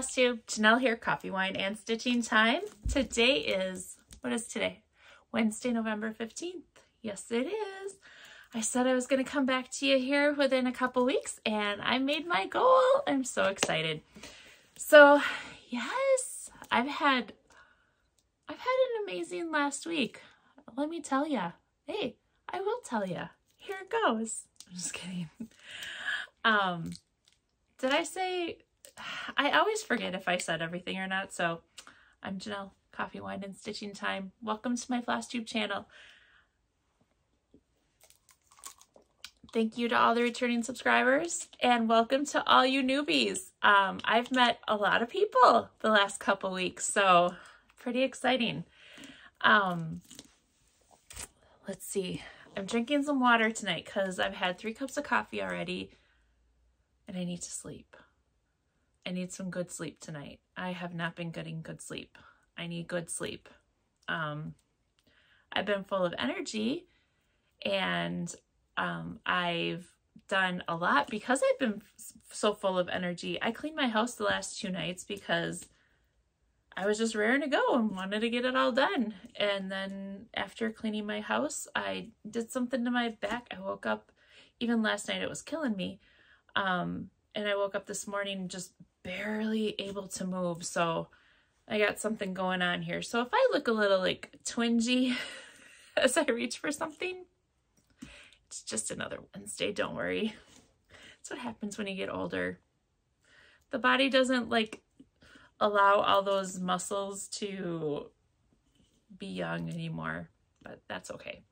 FlossTube, Janelle here, coffee, wine, and stitching time. Today is, what is today? Wednesday, November 15th. Yes, it is. I said I was going to come back to you here within a couple weeks, and I made my goal. I'm so excited. So, yes, I've had an amazing last week. Let me tell you. Hey, I will tell you. Here it goes. I'm just kidding. Did I say... I always forget if I said everything or not, so I'm Janelle, coffee, wine, and stitching time. Welcome to my FlossTube channel. Thank you to all the returning subscribers, and welcome to all you newbies. I've met a lot of people the last couple weeks, so pretty exciting. Let's see. I'm drinking some water tonight because I've had 3 cups of coffee already, and I need to sleep. I need some good sleep tonight. I have not been getting good sleep. I need good sleep. I've been full of energy, and I've done a lot because I've been so full of energy. I cleaned my house the last 2 nights because I was just raring to go and wanted to get it all done. And then after cleaning my house, I did something to my back. I woke up, even last night it was killing me. And I woke up this morning just barely able to move. So I got something going on here. So if I look a little like twingy as I reach for something, it's just another Wednesday, don't worry. That's what happens when you get older. The body doesn't like allow all those muscles to be young anymore, but that's okay.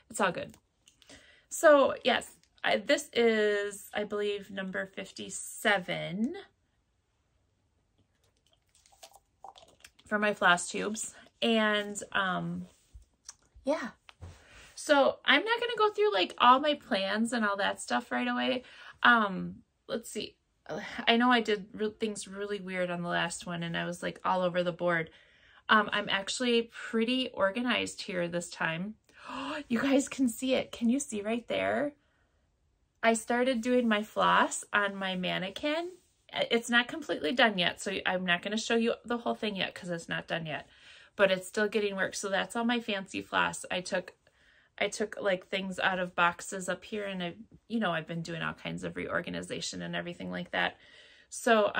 It's all good. So yes, this is, I believe, number 57 for my floss tubes. And yeah. So I'm not going to go through like all my plans and all that stuff right away. Let's see. I know I did things really weird on the last one, and I was like all over the board. I'm actually pretty organized here this time. You guys can see it. Can you see right there? I started doing my floss on my mannequin. It's not completely done yet, so I'm not going to show you the whole thing yet because it's not done yet, but it's still getting work. So that's all my fancy floss. I took like things out of boxes up here, and I've been doing all kinds of reorganization and everything like that. So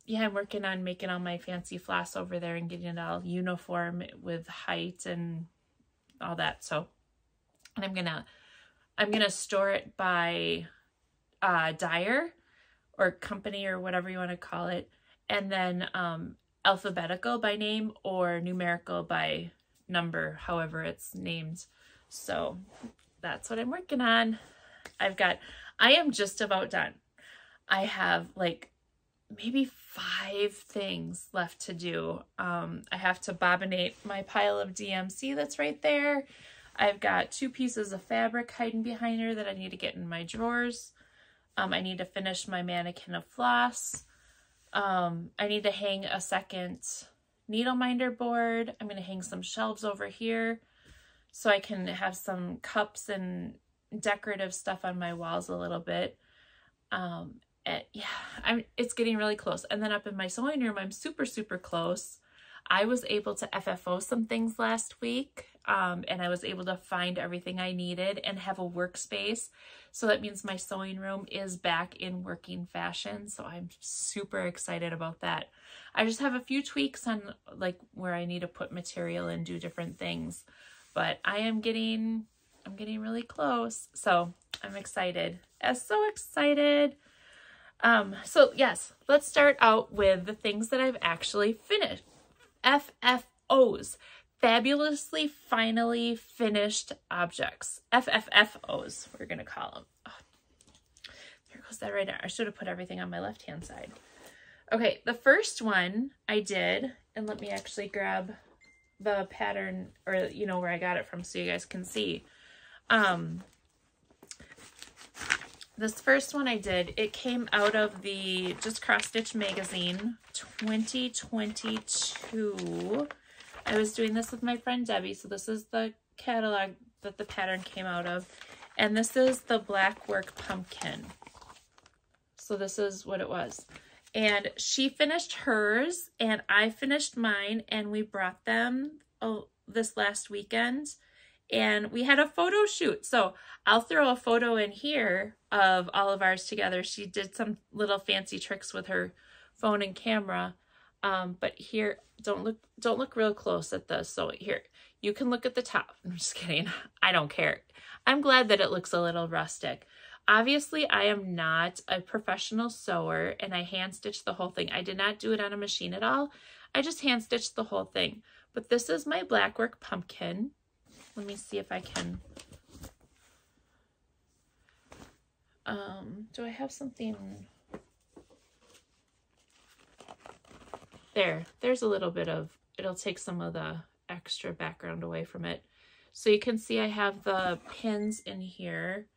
yeah, I'm working on making all my fancy floss over there and getting it all uniform with height and all that. So, and I'm gonna store it by dyer or company or whatever you want to call it, and then alphabetical by name or numerical by number, however it's named. So that's what I'm working on. I am just about done. I have like maybe 5 things left to do. I have to bobbinate my pile of DMC that's right there. I've got 2 pieces of fabric hiding behind her that I need to get in my drawers. I need to finish my mannequin of floss. I need to hang a second needle minder board. I'm going to hang some shelves over here so I can have some cups and decorative stuff on my walls a little bit. Yeah, it's getting really close. And then up in my sewing room, I'm super, super close. I was able to FFO some things last week, and I was able to find everything I needed and have a workspace. So that means my sewing room is back in working fashion. So I'm super excited about that. I just have a few tweaks on like where I need to put material and do different things, but I'm getting really close. So I'm excited. So excited. So yes, let's start out with the things that I've actually finished. FFOs, fabulously finally finished objects. FFFOs, we're going to call them. Oh, there goes that right there. I should have put everything on my left-hand side. Okay, the first one I did, and let me actually grab the pattern, or where I got it from so you guys can see. This first one I did, it came out of the Just Cross Stitch magazine 2022. I was doing this with my friend Debbie, so this is the catalog that the pattern came out of, and this is the Black Work Pumpkin. So this is what it was. And she finished hers and I finished mine, and we brought them this last weekend and we had a photo shoot. So I'll throw a photo in here of all of ours together. She did some little fancy tricks with her phone and camera. But here, don't look real close at this. So here, you can look at the top. I'm just kidding. I don't care. I'm glad that it looks a little rustic. Obviously, I am not a professional sewer, and I hand stitched the whole thing. I did not do it on a machine at all. I just hand stitched the whole thing. But this is my blackwork pumpkin. Let me see if I can. Do I have something? There's a little bit of, it'll take some of the extra background away from it. So you can see I have the pins in here.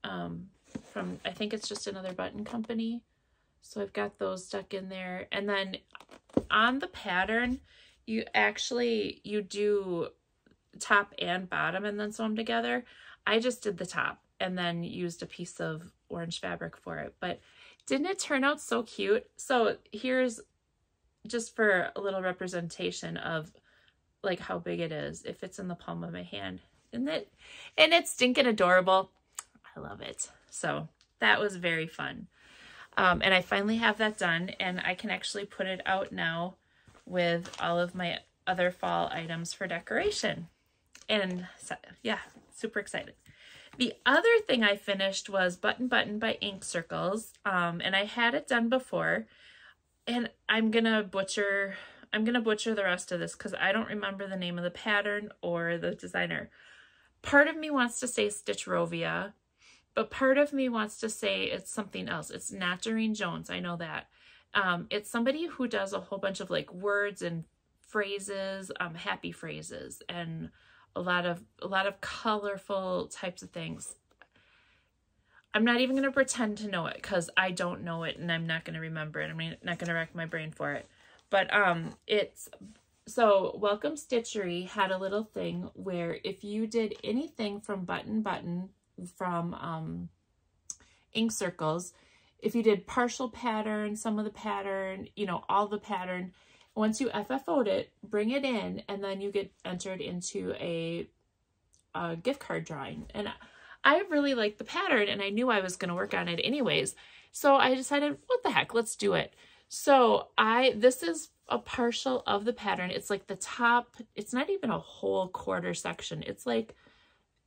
From, I think it's just another button company. So I've got those stuck in there. And then on the pattern, you do top and bottom and then sew them together. I just did the top and then used a piece of orange fabric for it. But didn't it turn out so cute? So here's just for a little representation of like how big it is. It fits in the palm of my hand. Isn't it? And it's stinking adorable. I love it. So that was very fun. And I finally have that done, and I can actually put it out now with all of my other fall items for decoration. And so, yeah, super excited. The other thing I finished was Button Button by Ink Circles. And I had it done before, and I'm gonna butcher the rest of this because I don't remember the name of the pattern or the designer. Part of me wants to say Stitch Rovia, but part of me wants to say it's something else. It's not Doreen Jones. I know that. It's somebody who does a whole bunch of like words and phrases, happy phrases, and a lot of colorful types of things. I'm not even going to pretend to know it because I don't know it and I'm not going to remember it. I'm not going to rack my brain for it. But so Welcome Stitchery had a little thing where if you did anything from Button Button from Ink Circles, if you did partial pattern, some of the pattern, you know, all the pattern, once you FFO'd it, bring it in, and then you get entered into a gift card drawing. And I really liked the pattern, and I knew I was going to work on it anyways. So I decided, what the heck, let's do it. So this is a partial of the pattern. It's like the top, it's not even a whole quarter section. It's like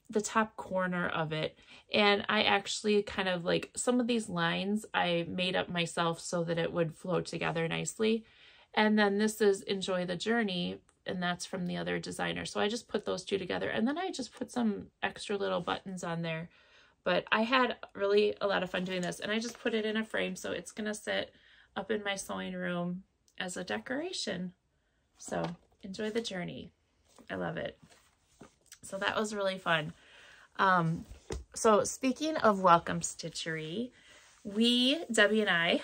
the top corner of it. And I actually kind of like some of these lines I made up myself so that it would flow together nicely. And then this is Enjoy the Journey, and that's from the other designer. So I just put those two together, and then I just put some extra little buttons on there. But I had really a lot of fun doing this, and I just put it in a frame, so it's gonna sit up in my sewing room as a decoration. So enjoy the journey. I love it. So that was really fun. So speaking of Welcome Stitchery, Debbie and I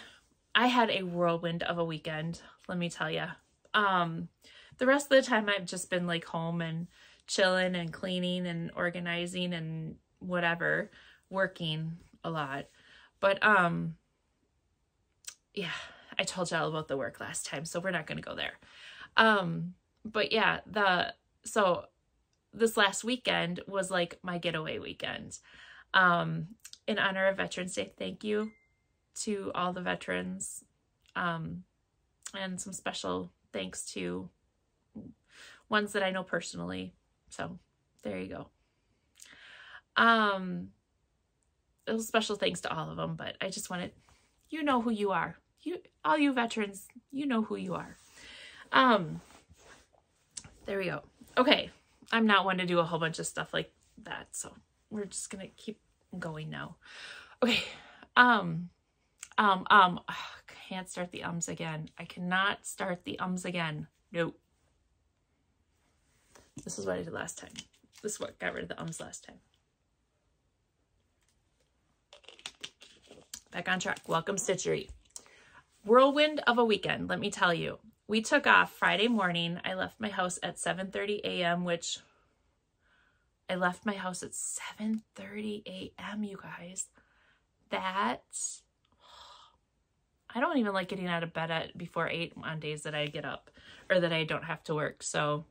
had a whirlwind of a weekend, let me tell you. The rest of the time I've just been like home and chilling and cleaning and organizing and whatever, working a lot. But yeah, I told y'all about the work last time, so we're not going to go there. But yeah, so this last weekend was like my getaway weekend. In honor of Veterans Day, thank you to all the veterans, and some special thanks to ones that I know personally. So there you go. It was special thanks to all of them, but I just wanted, you know who you are. All you veterans, you know who you are. There we go. Okay. I'm not one to do a whole bunch of stuff like that, so we're just gonna keep going now. Okay. Can't start the ums again. I cannot start the ums again. Nope. This is what I did last time. This is what got rid of the ums last time. Back on track. Welcome Stitchery. Whirlwind of a weekend, let me tell you. We took off Friday morning. I left my house at 7:30 a.m., which I left my house at 7:30 a.m., you guys. I don't even like getting out of bed before 8 on days that I get up or that I don't have to work. So,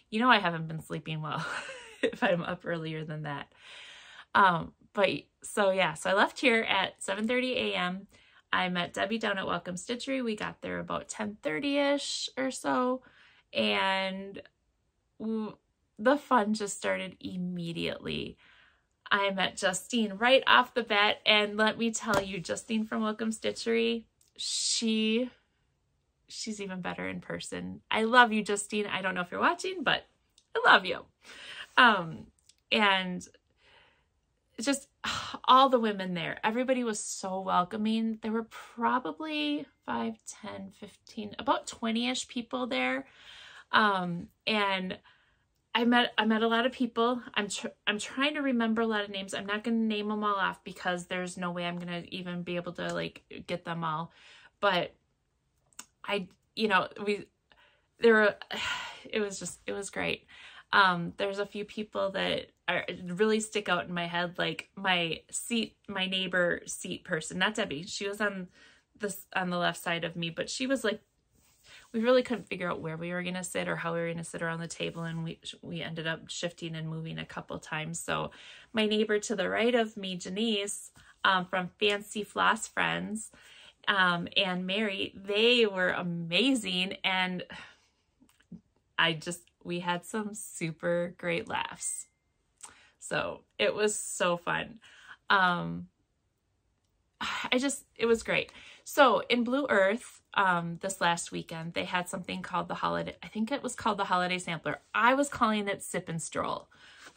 you know, I haven't been sleeping well if I'm up earlier than that. But so yeah, so I left here at 7:30 a.m. I met Debbie down at Welcome Stitchery. We got there about 10:30ish or so. And the fun just started immediately. I met Justine right off the bat, and let me tell you, Justine from Welcome Stitchery, she's even better in person. I love you, Justine. I don't know if you're watching, but I love you. And just all the women there, everybody was so welcoming. There were probably 5, 10, 15, about 20-ish people there. And I met a lot of people. I'm trying to remember a lot of names. I'm not going to name them all off because there's no way I'm going to even be able to like get them all. But it was great. There's a few people that really stick out in my head, like my neighbor seat person, not Debbie. She was on the left side of me, but she was like, we really couldn't figure out where we were going to sit or how we were going to sit around the table. And we ended up shifting and moving a couple times. So my neighbor to the right of me, Janice, from Fancy Floss Friends, and Mary, they were amazing. And we had some super great laughs. So it was so fun. It was great. So in Blue Earth, this last weekend, they had something called the holiday. I think it was called the Holiday Sampler. I was calling it Sip and Stroll.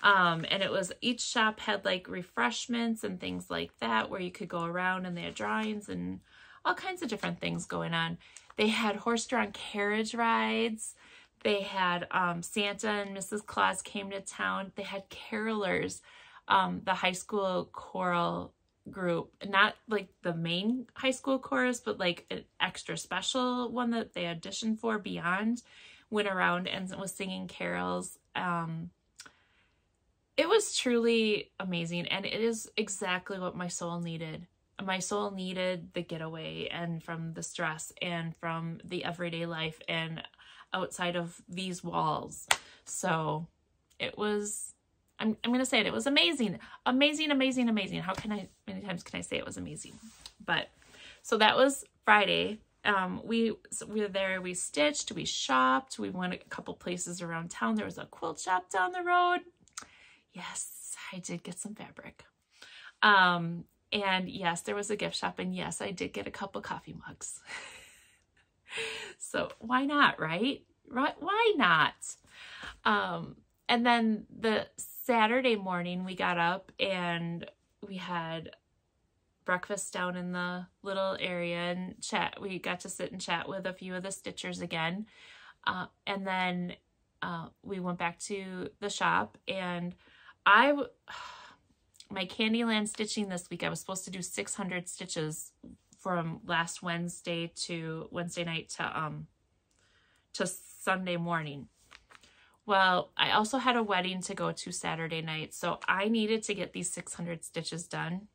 And it was, each shop had like refreshments and things like that where you could go around, and they had drawings and all kinds of different things going on. They had horse-drawn carriage rides. They had Santa and Mrs. Claus came to town. They had carolers, the high school choral group, not like the main high school chorus, but like an extra special one that they auditioned for, Beyond, went around and was singing carols. It was truly amazing, and it is exactly what my soul needed. My soul needed the getaway and from the stress and from the everyday life and outside of these walls. So it was, I'm going to say it was amazing. Amazing, amazing, amazing. Many times can I say it was amazing? But, so that was Friday. We were there, we stitched, we shopped, we went a couple places around town. There was a quilt shop down the road. Yes, I did get some fabric. And yes, there was a gift shop, and yes, I did get a couple coffee mugs. So why not, right? Why not? And then the Saturday morning we got up and we had breakfast down in the little area and chat. We got to sit and chat with a few of the stitchers again. And then we went back to the shop, and my Candyland stitching this week, I was supposed to do 600 stitches from last Wednesday night to Sunday morning. Well, I also had a wedding to go to Saturday night, so I needed to get these 600 stitches done.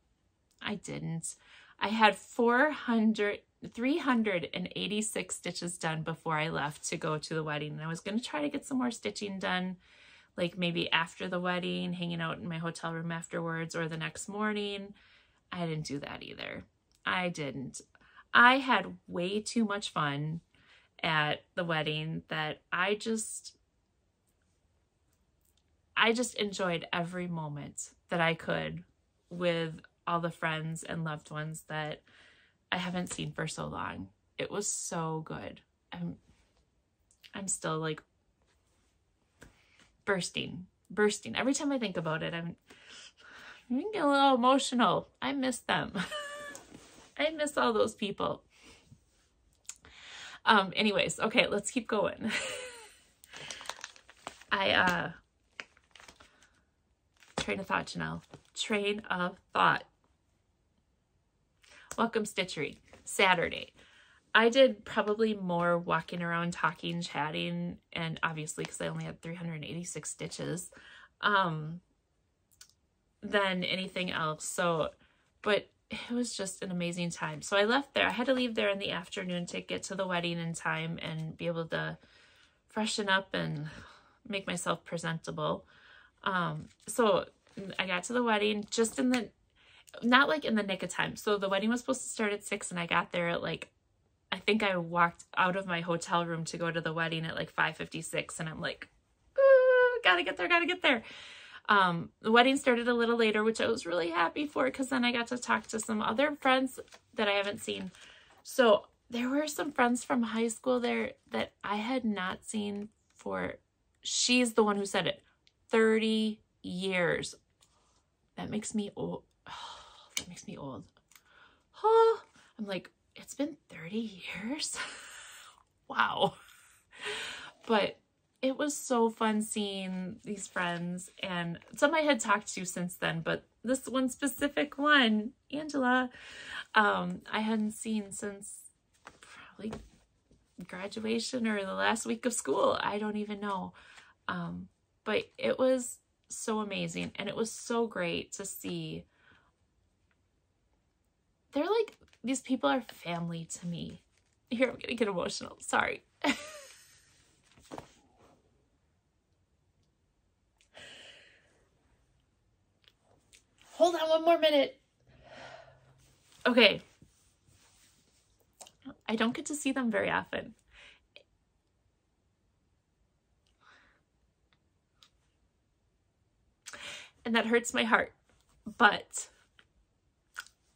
I didn't. I had 386 stitches done before I left to go to the wedding, and I was going to try to get some more stitching done, like maybe after the wedding, hanging out in my hotel room afterwards, or the next morning. I didn't do that either. I didn't. I had way too much fun at the wedding that I just enjoyed every moment that I could with all the friends and loved ones that I haven't seen for so long. It was so good. I'm still like bursting. Every time I think about it, I'm getting a little emotional. I miss them. I miss all those people. Anyways, okay, let's keep going. Train of thought, Janelle. Train of thought. Welcome Stitchery, Saturday. I did probably more walking around, talking, chatting, and obviously because I only had 386 stitches, than anything else. So, but it was just an amazing time. So I left there. I had to leave there in the afternoon to get to the wedding in time and be able to freshen up and make myself presentable. So I got to the wedding just in the, not like in the nick of time. So the wedding was supposed to start at 6 and I got there at like, I think I walked out of my hotel room to go to the wedding at like 5:56 and I'm like, gotta get there, gotta get there. The wedding started a little later, which I was really happy for because then I got to talk to some other friends that I haven't seen. So there were some friends from high school there that I had not seen for, she's the one who said it, 30 years. That makes me old. Oh, that makes me old. Oh, I'm like, it's been 30 years? Wow. But it was so fun seeing these friends, and some I had talked to since then, but this one specific one, Angela, I hadn't seen since probably graduation or the last week of school. I don't even know. But it was so amazing, and it was so great to see. They're like, these people are family to me. Here, I'm gonna get emotional. Sorry. Hold on one more minute. Okay. I don't get to see them very often. And that hurts my heart. But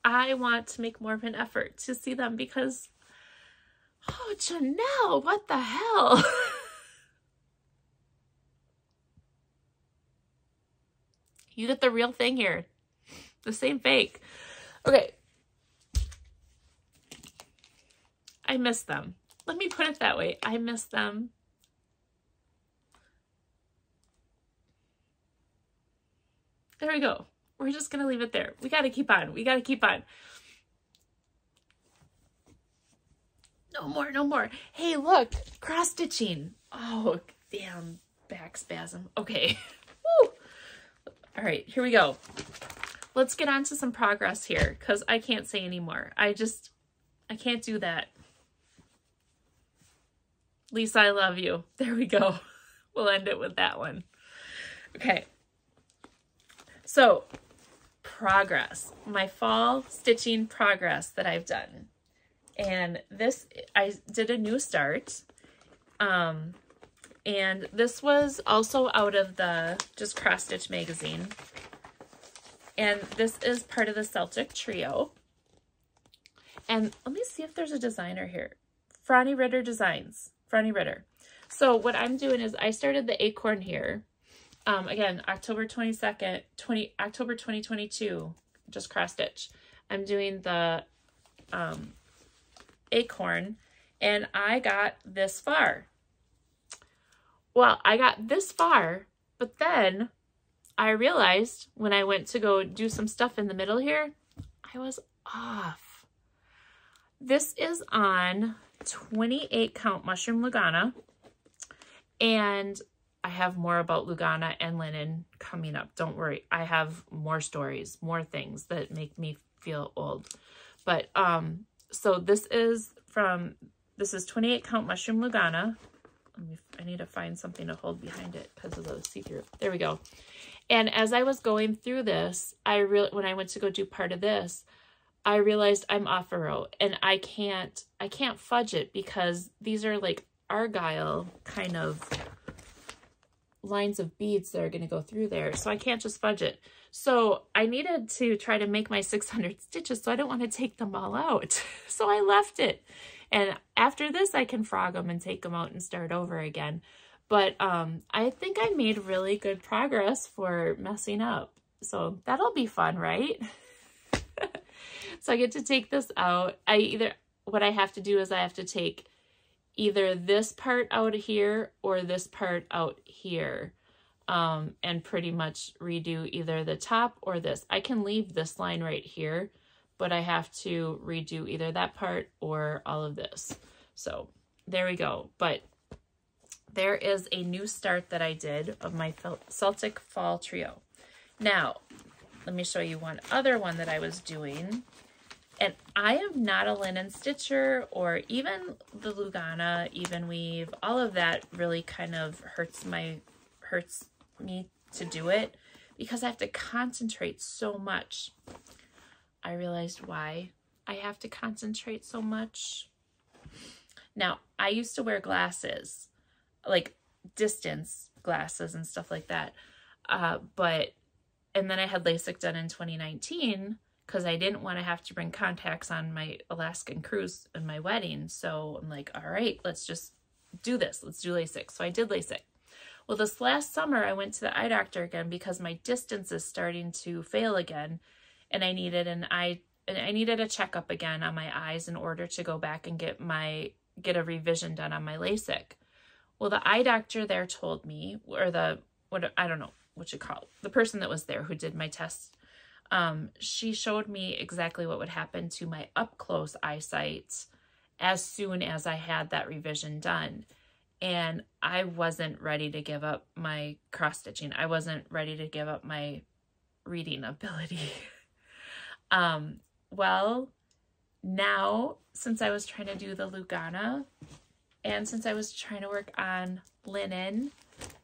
I want to make more of an effort to see them because, oh, Janelle, what the hell? You get the real thing here. The same fake. Okay. I miss them. Let me put it that way. I miss them. There we go. We're just going to leave it there. We got to keep on. We got to keep on. No more, no more. Hey, look, cross stitching. Oh, damn, back spasm. Okay. Woo. All right, here we go. Let's get on to some progress here because I can't say anymore. I can't do that. Lisa, I love you. There we go. We'll end it with that one. Okay. So, progress. My fall stitching progress that I've done. And this, I did a new start. And this was also out of the Just Cross Stitch magazine. And this is part of the Celtic Trio. And let me see if there's a designer here. Franny Ritter Designs. Franny Ritter. So what I'm doing is I started the acorn here. Again, October 22nd, October 2022, Just Cross Stitch. I'm doing the acorn, and I got this far. Well, I got this far, but then I realized when I went to go do some stuff in the middle here, I was off. This is on 28 count mushroom Lugana, and I have more about Lugana and linen coming up. Don't worry. I have more stories, more things that make me feel old. But, so this is 28 count mushroom Lugana. I need to find something to hold behind it because of the see-through. There we go. And as I was going through this, when I went to go do part of this, I realized I'm off a row, and I can't fudge it because these are like argyle kind of lines of beads that are going to go through there. So I can't just fudge it. So I needed to try to make my 600 stitches, so I don't want to take them all out. So I left it. And after this, I can frog them and take them out and start over again. But I think I made really good progress for messing up. So that'll be fun, right? So I get to take this out. What I have to do is I have to take either this part out here or this part out here, and pretty much redo either the top or this. I can leave this line right here, but I have to redo either that part or all of this. So there we go. But there is a new start that I did of my Celtic Fall Trio. Now, let me show you one other one that I was doing. And I am not a linen stitcher, or even the Lugana, even weave, all of that really kind of hurts me to do it because I have to concentrate so much. I realized why I have to concentrate so much. Now, I used to wear glasses, like distance glasses and stuff like that. And then I had LASIK done in 2019 because I didn't want to have to bring contacts on my Alaskan cruise and my wedding. So I'm like, all right, let's just do this. Let's do LASIK. So I did LASIK. Well, this last summer I went to the eye doctor again because my distance is starting to fail again. And I needed a checkup again on my eyes in order to go back and get a revision done on my LASIK. Well, the eye doctor there told me, or I don't know what you call it, the person that was there who did my test, she showed me exactly what would happen to my up close eyesight as soon as I had that revision done. And I wasn't ready to give up my cross stitching. I wasn't ready to give up my reading ability. Well, now, since I was trying to do the Lugana, and since I was trying to work on linen,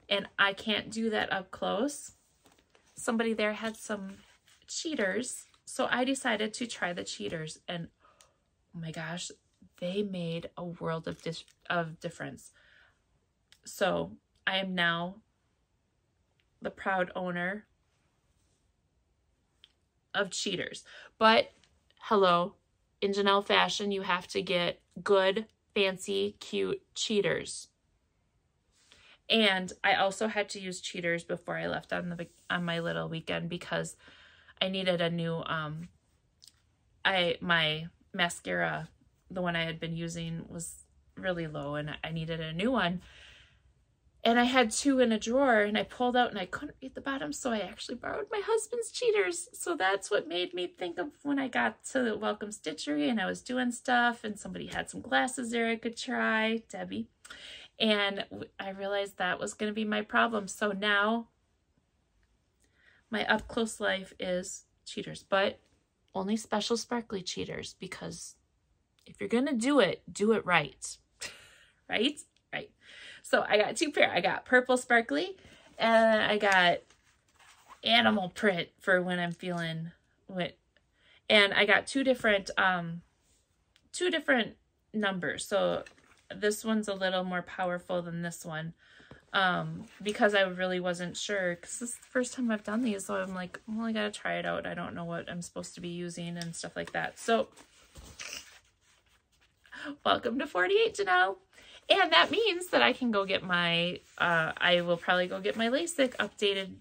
and I can't do that up close, somebody there had some cheaters, so I decided to try the cheaters, and oh my gosh, they made a world of difference. So I am now the proud owner of cheaters. But hello, in Janelle fashion, you have to get good, fancy, cute cheaters. And I also had to use cheaters before I left on my little weekend because I needed a new my mascara, the one I had been using, was really low and I needed a new one. And I had two in a drawer and I pulled out and I couldn't read the bottom, so I actually borrowed my husband's cheaters. So that's what made me think of when I got to Welcome Stitchery and I was doing stuff and somebody had some glasses there I could try, Debbie. And I realized that was going to be my problem. So now my up close life is cheaters, but only special sparkly cheaters, because if you're going to do it right. Right? Right. So I got two pair. I got purple sparkly and I got animal print for when I'm feeling it. And I got two different numbers. So this one's a little more powerful than this one. Because I really wasn't sure, because this is the first time I've done these, so I'm like, well, I gotta try it out. I don't know what I'm supposed to be using and stuff like that. So welcome to 48, Janelle. And that means that I can go get my, I will probably go get my LASIK updated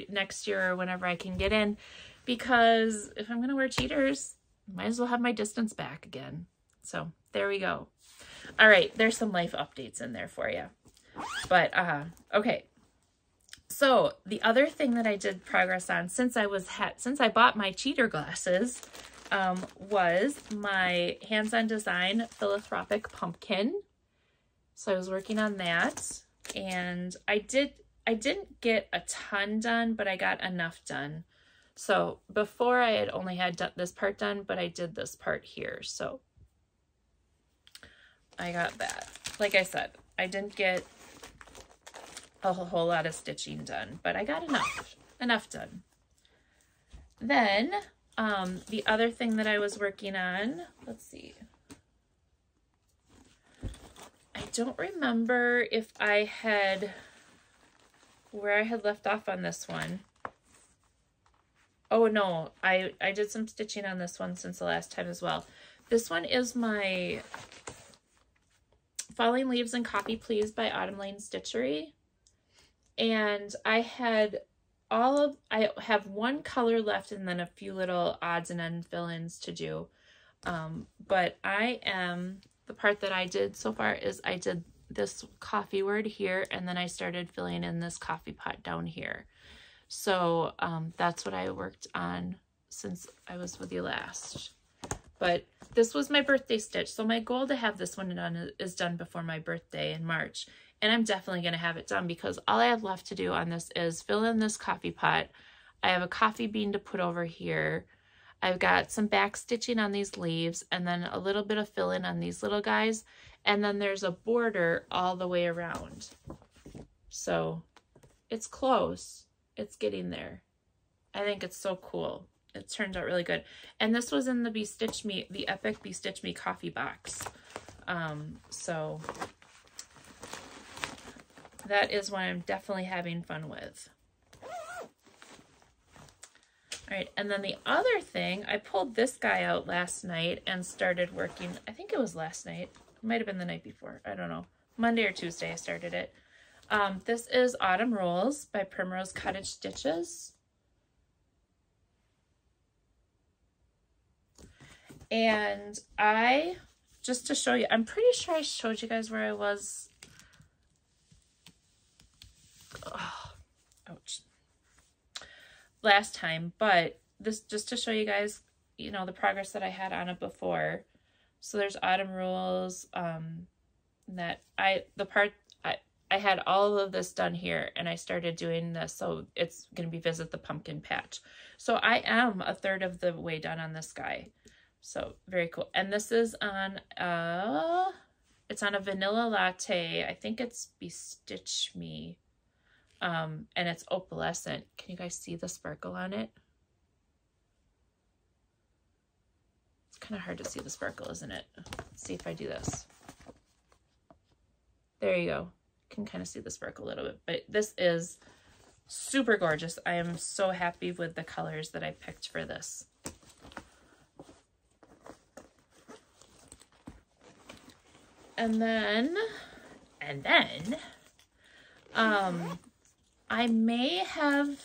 next year or whenever I can get in, because if I'm going to wear cheaters, I might as well have my distance back again. So there we go. All right. There's some life updates in there for you. But, okay. So the other thing that I did progress on since I bought my cheater glasses, was my hands-on design philanthropic pumpkin. So I was working on that, and I didn't get a ton done, but I got enough done. So before I had only had this part done, but I did this part here. So I got that. Like I said, I didn't get a whole lot of stitching done, but I got enough done. Then the other thing that I was working on, let's see. I don't remember if I had, where I had left off on this one. Oh no, I did some stitching on this one since the last time as well. This one is my Falling Leaves and Coffee Please by Autumn Lane Stitchery. And I have one color left and then a few little odds and ends fill-ins to do. But the part that I did so far is I did this coffee word here, and then I started filling in this coffee pot down here. So that's what I worked on since I was with you last. But this was my birthday stitch. So my goal to have this one done is done before my birthday in March. And I'm definitely going to have it done because all I have left to do on this is fill in this coffee pot. I have a coffee bean to put over here. I've got some back stitching on these leaves and then a little bit of fill-in on these little guys. And then there's a border all the way around. So it's close. It's getting there. I think it's so cool. It turned out really good. And this was in the Be Stitch Me, the Epic Be Stitch Me coffee box. So that is what I'm definitely having fun with. All right, and then the other thing, I pulled this guy out last night and started working. I think it was last night. It might have been the night before. I don't know. Monday or Tuesday I started it. This is Autumn Rolls by Primrose Cottage Stitches. And just to show you, I'm pretty sure I showed you guys where I was. Oh, ouch. Last time, but this just to show you guys, you know, the progress that I had on it before. So there's Autumn Rules, that I had all of this done here and I started doing this, so it's going to be Visit the Pumpkin Patch. So I am a third of the way done on this guy. So very cool. And this is on it's on a vanilla latte. I think it's Be Stitch Me. And it's opalescent. Can you guys see the sparkle on it? It's kind of hard to see the sparkle, isn't it? Let's see if I do this. There you go. You can kind of see the sparkle a little bit, but this is super gorgeous. I am so happy with the colors that I picked for this. And then, I may have,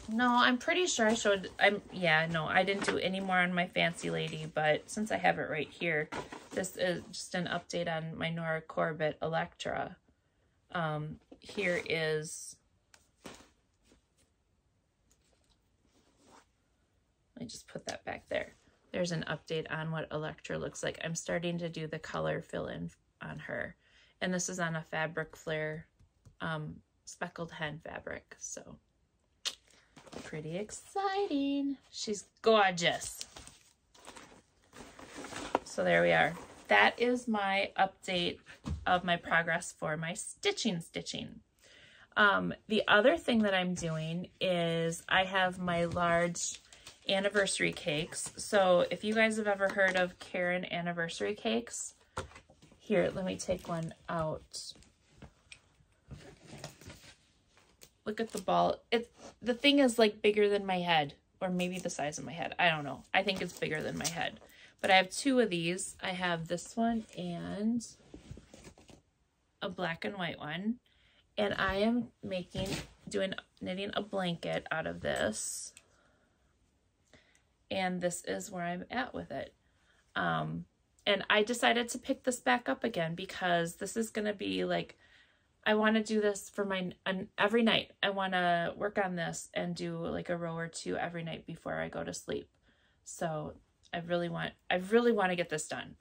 no, I'm pretty sure I showed, yeah, no, I didn't do any more on my Fancy Lady, but since I have it right here, this is just an update on my Nora Corbett Electra. Here is, let me just put that back there. There's an update on what Electra looks like. I'm starting to do the color fill-in on her. And this is on a Fabric Flare speckled hen fabric. So pretty exciting. She's gorgeous. So there we are. That is my update of my progress for my stitching. The other thing that I'm doing is I have my large anniversary cakes. So if you guys have ever heard of Karen anniversary cakes, here, let me take one out. Look at the ball. The thing is like bigger than my head, or maybe the size of my head. I don't know. I think it's bigger than my head. But I have two of these. I have this one and a black and white one. And I am knitting a blanket out of this. And this is where I'm at with it. And I decided to pick this back up again because this is going to be like, I want to do this for every night. I want to work on this and do like a row or two every night before I go to sleep. So I really want to get this done.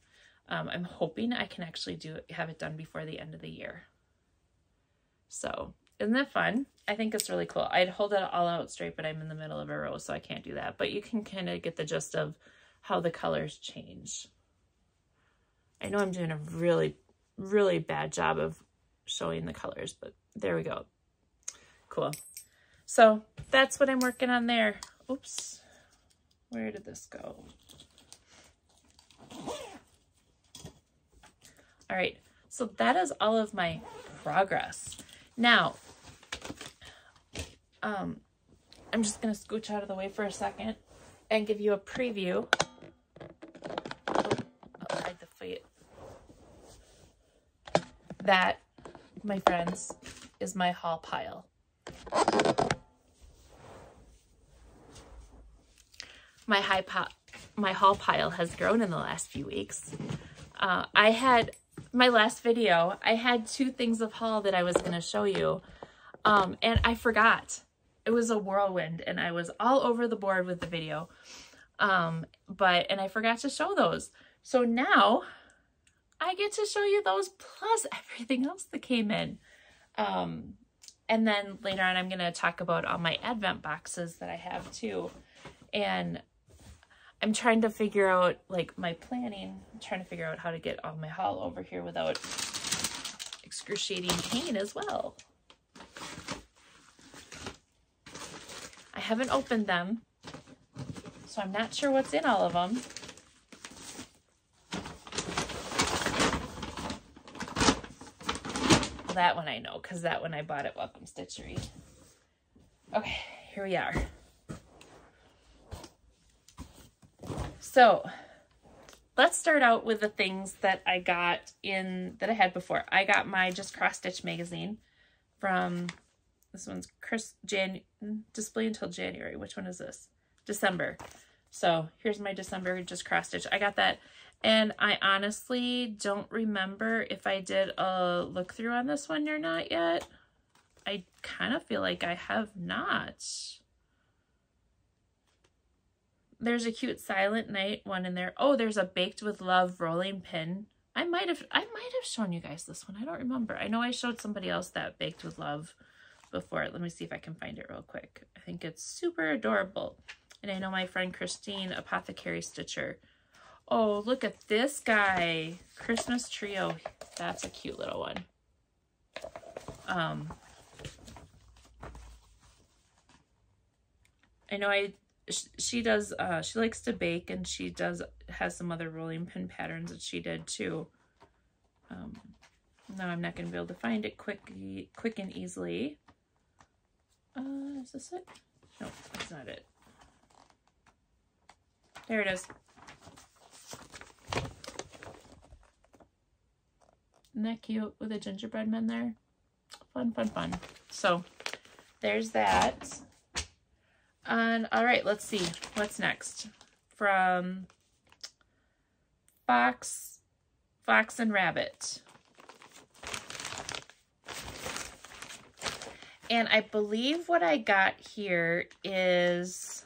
I'm hoping I can actually have it done before the end of the year. So isn't that fun? I think it's really cool. I'd hold it all out straight, but I'm in the middle of a row, so I can't do that. But you can kind of get the gist of how the colors change. I know I'm doing a really, really bad job of showing the colors, but there we go. Cool. So that's what I'm working on there. Oops. Where did this go? All right. So that is all of my progress. Now, I'm just going to scooch out of the way for a second and give you a preview. I'll hide the feet. That, my friends, is my haul pile. My haul pile has grown in the last few weeks. My last video, I had 2 things of haul that I was going to show you, and I forgot. It was a whirlwind, and I was all over the board with the video, and I forgot to show those. So now I get to show you those plus everything else that came in. And then later on, I'm going to talk about all my Advent boxes that I have too. And I'm trying to figure out, like, my planning. I'm trying to figure out how to get all my haul over here without excruciating pain as well. I haven't opened them, so I'm not sure what's in all of them. Well, that one I know, because that one I bought at Welcome Stitchery. Okay, here we are. So let's start out with the things that I got that I had before. I got my Just Cross Stitch magazine from, this one's display until January. Which one is this? December. So here's my December Just Cross Stitch. I got that. And I honestly don't remember if I did a look through on this one or not yet. I kind of feel like I have not. There's a cute Silent Night one in there. Oh, there's a Baked with Love rolling pin. I might have shown you guys this one. I don't remember. I know I showed somebody else that Baked with Love before. Let me see if I can find it real quick. I think it's super adorable. And I know my friend Christine, Apothecary Stitcher. Oh, look at this guy. Christmas Trio. That's a cute little one. I know she does, she likes to bake, and she has some other rolling pin patterns that she did too. Now I'm not going to be able to find it quick and easily. Is this it? No, that's not it. There it is. Isn't that cute with a gingerbread man there? Fun, fun, fun. So there's that. And all right, let's see what's next. From Fox and Rabbit. And I believe what I got here is,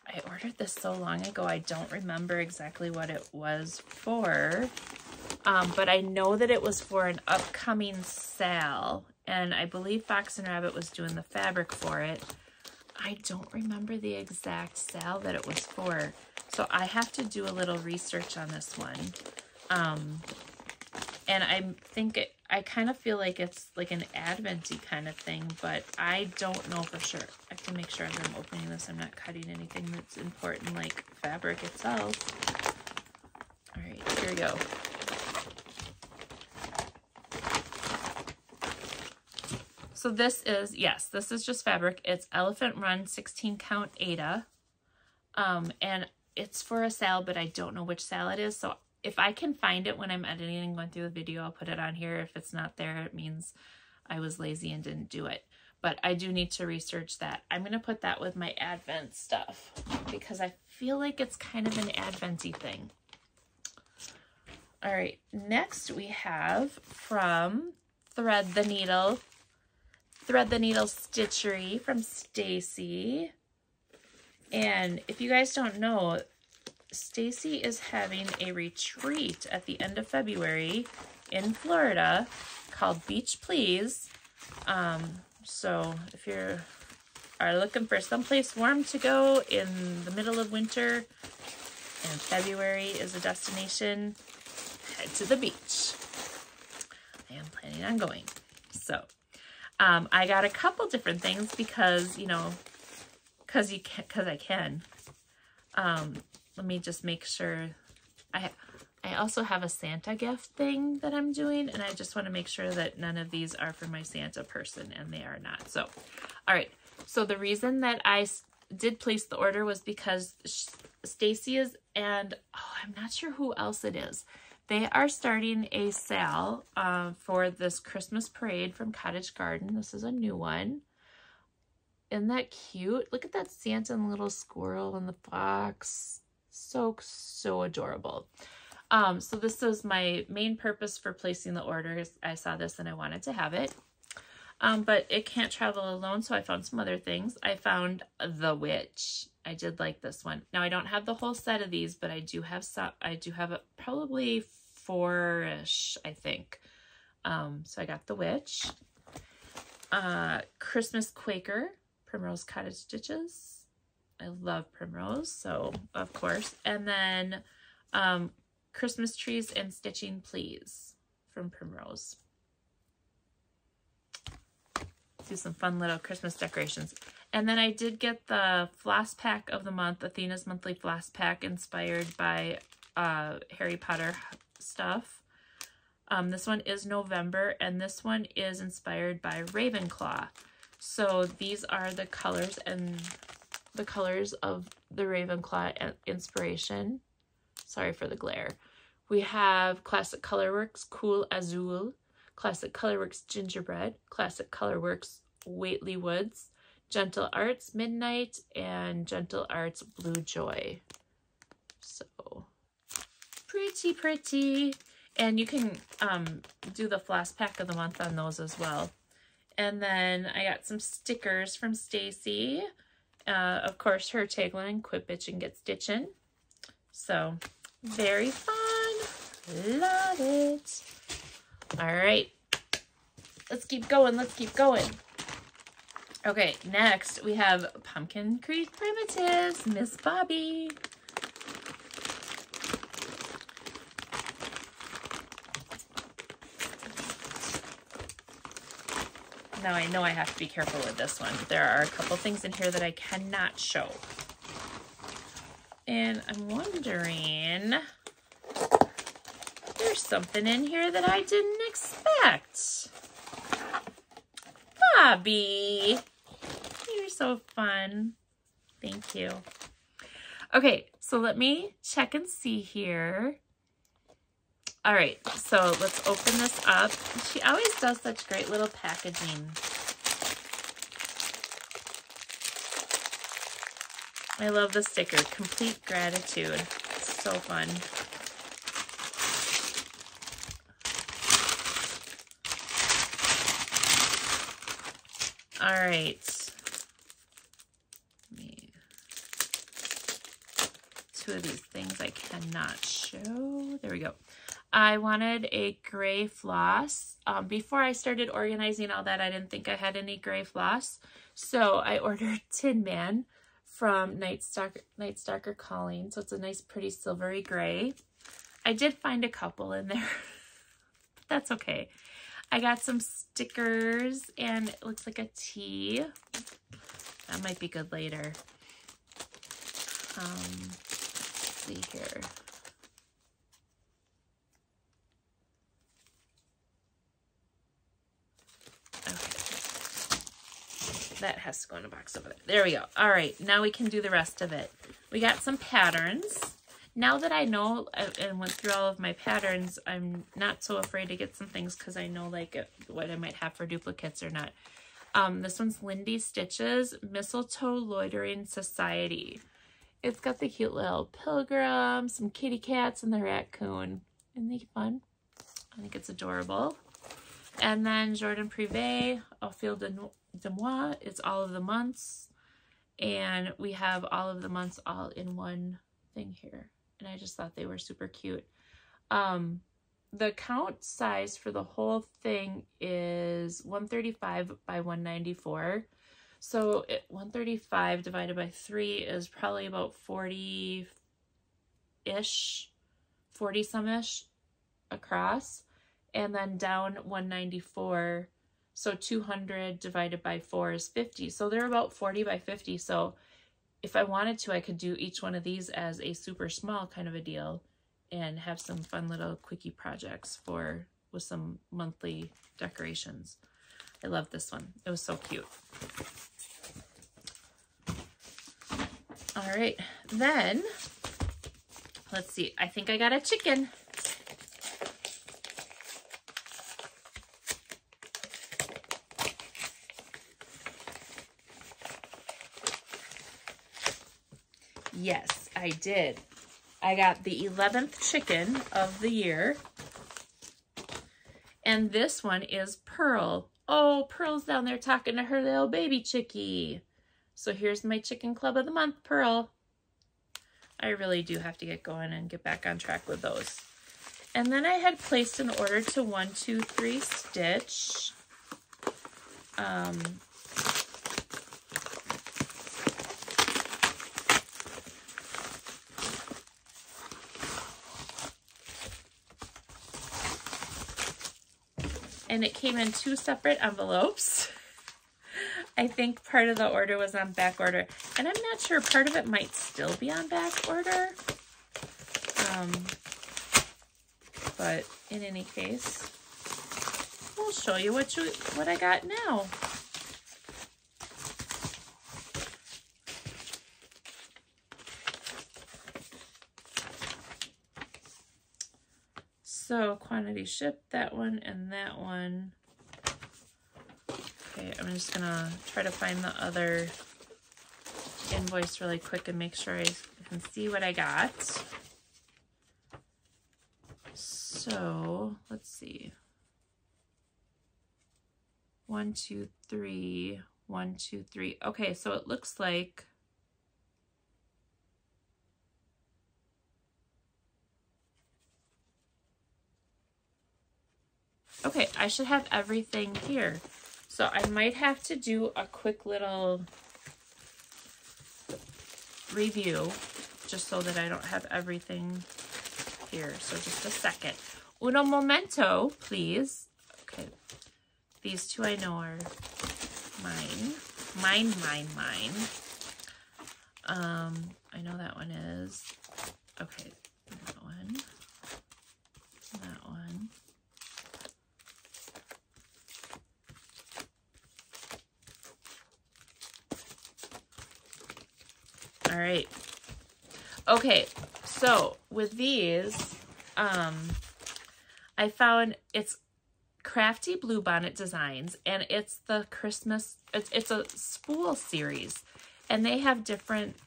I ordered this so long ago, I don't remember exactly what it was for. But I know that it was for an upcoming sale, and I believe Fox and Rabbit was doing the fabric for it. I don't remember the exact sale that it was for, so I have to do a little research on this one. And I kind of feel like it's like an Advent-y kind of thing, but I don't know for sure. I have to make sure as I'm opening this, I'm not cutting anything that's important, like fabric itself. All right, here we go. So this is, yes, this is just fabric. It's Elephant Run 16 count Aida. And it's for a sale, but I don't know which sale it is. So if I can find it when I'm editing and going through the video, I'll put it on here. If it's not there, it means I was lazy and didn't do it. But I do need to research that. I'm going to put that with my Advent stuff because I feel like it's kind of an Advent-y thing. All right, next we have from Thread the Needle Stitchery from Stacy. And if you guys don't know, Stacy is having a retreat at the end of February in Florida called Beach Please. So if you are looking for someplace warm to go in the middle of winter and February is a destination, head to the beach. I am planning on going. So I got a couple different things because, you know, because I can. Let me just make sure. I also have a Santa gift thing that I'm doing, and I just want to make sure that none of these are for my Santa person, and they are not. So, all right. So the reason that I did place the order was because Stacy is, and oh, I'm not sure who else it is. They are starting a sale for this Christmas parade from Cottage Garden. This is a new one. Isn't that cute? Look at that Santa and the little squirrel and the fox. So adorable. So this is my main purpose for placing the orders. I saw this and I wanted to have it. But it can't travel alone, so I found some other things. I found The Witch. I did like this one. Now I don't have the whole set of these, but I do have some. I do have probably 4-ish, I think. So I got The Witch. Christmas Quaker, Primrose Cottage Stitches. I love Primrose, so of course. And then Christmas Trees and Stitching Please from Primrose. Do some fun little Christmas decorations. And then I did get the floss pack of the month, Athena's monthly floss pack, inspired by Harry Potter stuff. This one is November, and this one is inspired by Ravenclaw. So these are the colors and the colors of the Ravenclaw inspiration. Sorry for the glare. We have Classic Colorworks Cool Azul, Classic Colorworks Gingerbread, Classic Colorworks Whately Woods, Gentle Arts Midnight, and Gentle Arts Blue Joy. So pretty, pretty. And you can do the floss pack of the month on those as well. And then I got some stickers from Stacy. Of course, her tagline, quit bitchin', get stitchin'. So very fun. Love it. All right. Let's keep going. Let's keep going. Okay, next we have Pumpkin Creek Primitives, Miss Bobby. Now I know I have to be careful with this one. There are a couple things in here that I cannot show. And I'm wondering, there's something in here that I didn't expect. Bobby, you're so fun. Thank you. Okay, so let me check and see here. All right, so let's open this up. She always does such great little packaging. I love the sticker, Complete Gratitude. It's so fun. All right. Two of these things I cannot show. There we go. I wanted a gray floss. Before I started organizing all that, I didn't think I had any gray floss. So I ordered Tin Man from Night Stalker Calling. So it's a nice, pretty silvery gray. I did find a couple in there. But that's okay. I got some stickers, and it looks like a T. That might be good later. Let's see here. That has to go in a box over there. There we go. All right, now we can do the rest of it. We got some patterns. Now that I know and went through all of my patterns, I'm not so afraid to get some things because I know like what I might have for duplicates or not. This one's Lindy Stitches, Mistletoe Loitering Society. It's got the cute little pilgrim, some kitty cats, and the raccoon. Isn't they fun? I think it's adorable. And then Jordan Privé, Au Fil de Moi. It's all of the months. And we have all of the months all in one thing here. And I just thought they were super cute. The count size for the whole thing is 135 by 194. So 135 divided by 3 is probably about 40-ish, 40-some-ish across. And then down 194, so 200 divided by 4 is 50. So they're about 40 by 50. So if I wanted to, I could do each one of these as a super small kind of a deal and have some fun little quickie projects with some monthly decorations. I love this one. It was so cute. All right, then let's see. I think I got a chicken. Yes, I did. I got the 11th chicken of the year. And this one is Pearl. Oh, Pearl's down there talking to her little baby chickie. So here's my chicken club of the month, Pearl. I really do have to get going and get back on track with those. And then I had placed an order to 1, 2, 3 Stitch. And it came in 2 separate envelopes. I think part of the order was on back order. And I'm not sure, part of it might still be on back order. But in any case, I'll show you what I got now. So quantity shipped, that one and that one. Okay, I'm just gonna try to find the other invoice really quick and make sure I can see what I got. So let's see. 1, 2, 3, 1, 2, 3. Okay, so it looks like okay, I should have everything here. So I might have to do a quick little review just so that I don't have everything here. So just a second. Uno momento, please. Okay. These 2 I know are mine. Mine. I know that one is. Okay. That one. That one. All right. Okay, so with these, I found it's Crafty Bluebonnet Designs, and it's the Christmas, it's a spool series, and they have different,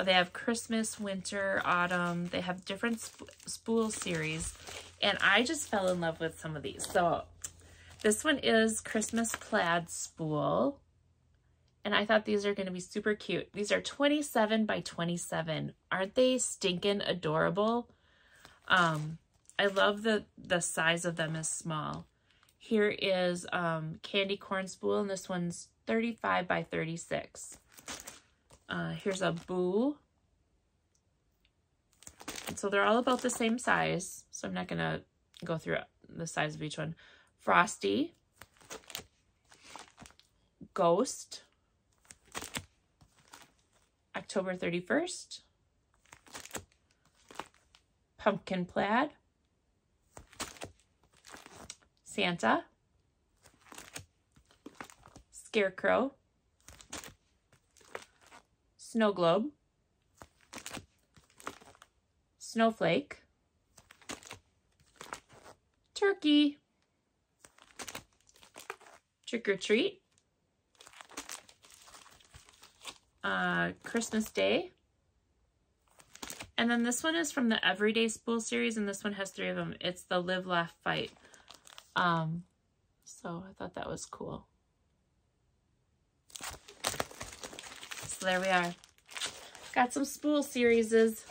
they have Christmas, winter, autumn, they have different spool series, and I just fell in love with some of these. So this one is Christmas Plaid Spool. And I thought these are going to be super cute. These are 27 by 27. Aren't they stinking adorable? I love the size of them is small. Here is Candy Corn Spool, and this one's 35 by 36. Here's a Boo. And so they're all about the same size, so I'm not going to go through the size of each one. Frosty. Ghost. October 31st, Pumpkin Plaid, Santa, Scarecrow, Snow Globe, Snowflake, Turkey, Trick or Treat, Christmas Day. And then this one is from the Everyday Spool series, and this one has 3 of them. It's the Live, Laugh, Fight. So I thought that was cool. So there we are. Got some spool series.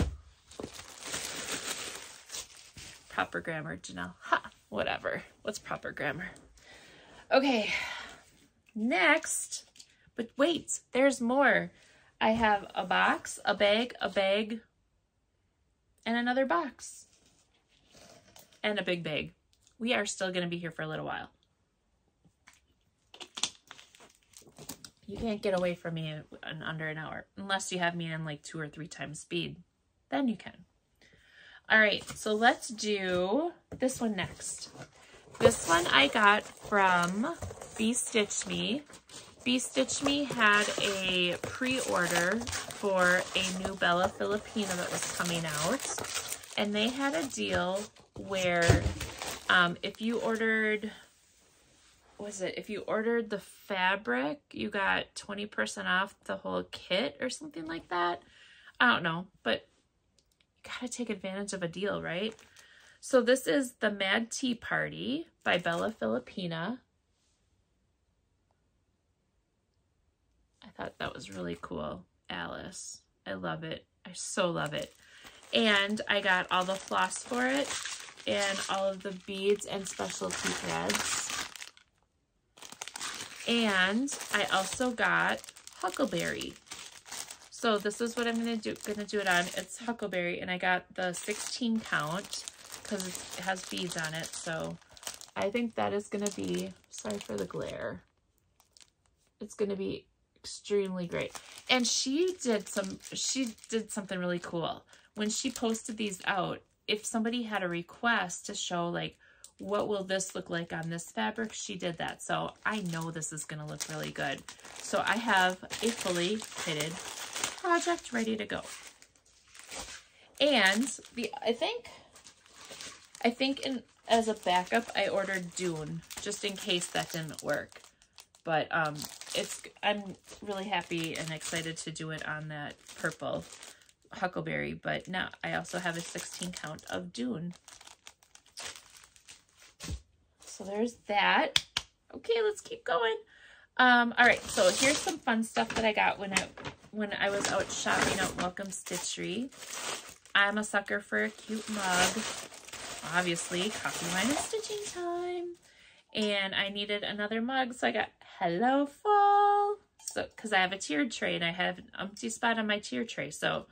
Proper grammar, Janelle. Ha! Whatever. What's proper grammar? Okay. Next. But wait, there's more. I have a box, a bag, and another box. And a big bag. We are still going to be here for a little while. You can't get away from me in under an hour. Unless you have me in like 2 or 3 times speed. Then you can. Alright, so let's do this one next. This one I got from Bee Stitch Me. Bee Stitch Me had a pre-order for a new Bella Filipina that was coming out, and they had a deal where if you ordered, if you ordered the fabric, you got 20% off the whole kit or something like that. I don't know, but you gotta take advantage of a deal, right? So this is the Mad Tea Party by Bella Filipina. I thought that was really cool. Alice. I love it. I so love it. And I got all the floss for it and all of the beads and specialty threads. And I also got Huckleberry. So this is what I'm gonna do it on. It's Huckleberry, and I got the 16 count because it has beads on it. So I think that is gonna be, sorry for the glare, it's gonna be extremely great. And she did something really cool. When she posted these out, if somebody had a request to show like, what will this look like on this fabric, she did that. So I know this is gonna look really good. So I have a fully fitted project ready to go. And I think as a backup, I ordered Dune just in case that didn't work. But I'm really happy and excited to do it on that purple Huckleberry. But now I also have a 16 count of Dune. So there's that. Okay, let's keep going. All right, so here's some fun stuff that I got when I was out shopping at Welcome Stitchery. I'm a sucker for a cute mug. Obviously, coffee, wine, and stitching time. And I needed another mug, so I got Hello Fall. So, because I have a tiered tray and I have an empty spot on my tier tray, so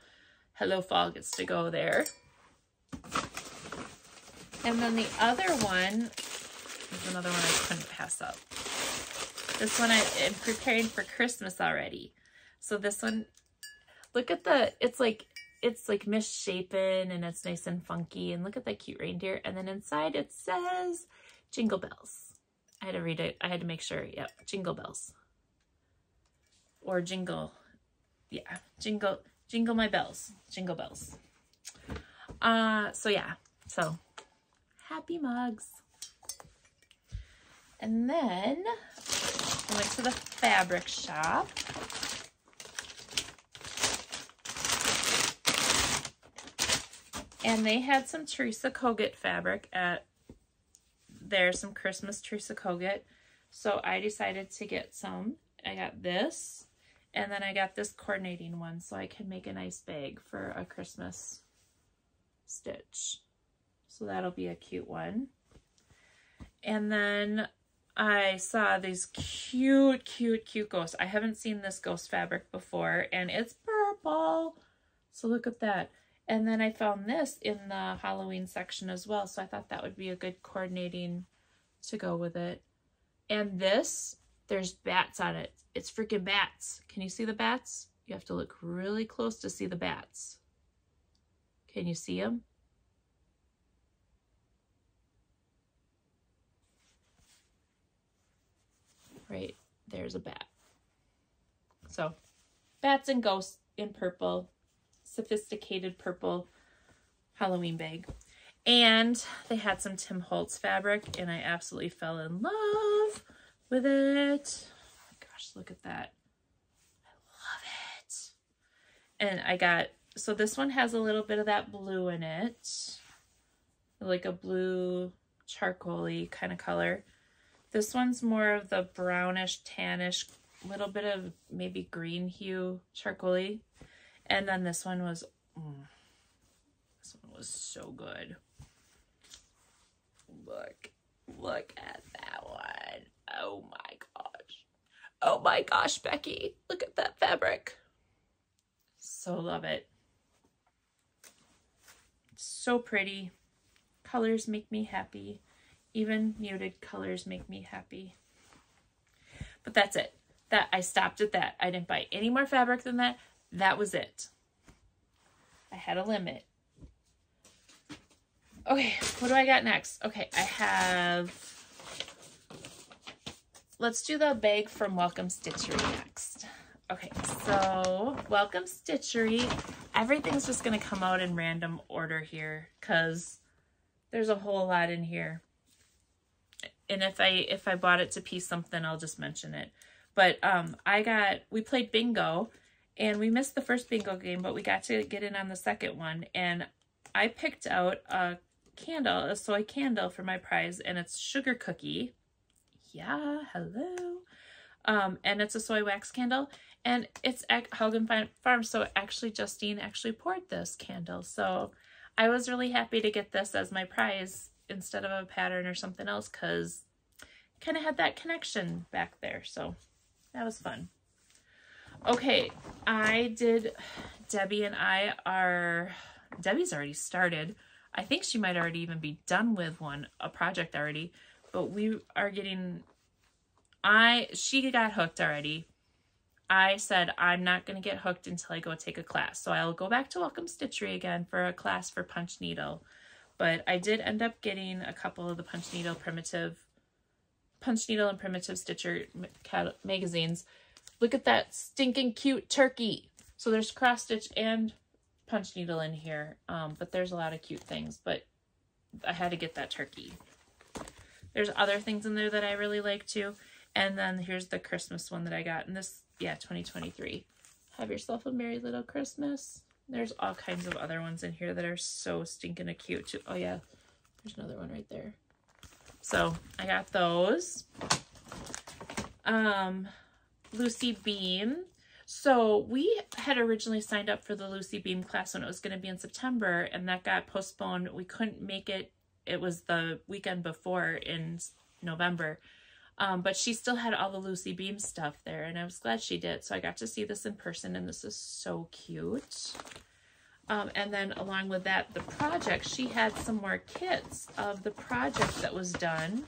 Hello Fall gets to go there. And then the other one is another one I couldn't pass up. This one I am preparing for Christmas already. So this one, look at it's like misshapen and it's nice and funky. And look at that cute reindeer. And then inside it says Jingle Bells. I had to read it. I had to make sure. Yep, Jingle Bells. Or jingle. Yeah, jingle my bells. Jingle bells. So yeah. So happy mugs. And then I went to the fabric shop. And they had some Teresa Kogut fabric at there, some Christmas Teresa Kogut. So I decided to get some. I got this, and then I got this coordinating one so I can make a nice bag for a Christmas stitch. So that'll be a cute one. And then I saw these cute ghosts. I haven't seen this ghost fabric before, and it's purple. So look at that. And then I found this in the Halloween section as well. So I thought that would be a good coordinating to go with it. And this, there's bats on it. It's freaking bats. Can you see the bats? You have to look really close to see the bats. Can you see them? Right, there's a bat. So, bats and ghosts in purple. Sophisticated purple Halloween bag. And they had some Tim Holtz fabric, and I absolutely fell in love with it. Oh my gosh, look at that. I love it. And I got, so this one has a little bit of that blue in it. Like a blue charcoal-y kind of color. This one's more of the brownish, tannish, little bit of maybe green hue charcoal-y. And then this one was, this one was so good. Look at that one. Oh my gosh. Oh my gosh, Becky. Look at that fabric. So love it. So pretty. Colors make me happy. Even muted colors make me happy. But that's it. I stopped at that. I didn't buy any more fabric than that. That was it. I had a limit. Okay, what do I got next? Okay, I have, let's do the bag from Welcome Stitchery next. Okay, so Welcome Stitchery, everything's just gonna come out in random order here because there's a whole lot in here. And if I bought it to piece something, I'll just mention it. But we played bingo. And we missed the first bingo game, but we got to get in on the second one. And I picked out a candle, a soy candle for my prize, and it's sugar cookie. Yeah, hello. And it's a soy wax candle, and it's at Haugen Farm. So actually, Justine actually poured this candle. So I was really happy to get this as my prize instead of a pattern or something else, because kind of had that connection back there. So that was fun. Okay, Debbie and I are, Debbie's already started. I think she might already even be done with a project already, but we are getting, she got hooked already. I said, I'm not going to get hooked until I go take a class. So I'll go back to Welcome Stitchery again for a class for punch needle. But I did end up getting a couple of the punch needle and primitive stitcher magazines. Look at that stinking cute turkey. So there's cross stitch and punch needle in here. But there's a lot of cute things, but I had to get that turkey. There's other things in there that I really like too. And then here's the Christmas one that I got. And this, yeah, 2023. Have yourself a merry little Christmas. There's all kinds of other ones in here that are so stinking cute too. Oh yeah, there's another one right there. So I got those. Lucy Beam. So we had originally signed up for the Lucy Beam class when it was going to be in September, and that got postponed. We couldn't make it. It was the weekend before in November. But she still had all the Lucy Beam stuff there, and I was glad she did. So I got to see this in person, and this is so cute. And then along with that, the project, she had some more kits of the project that was done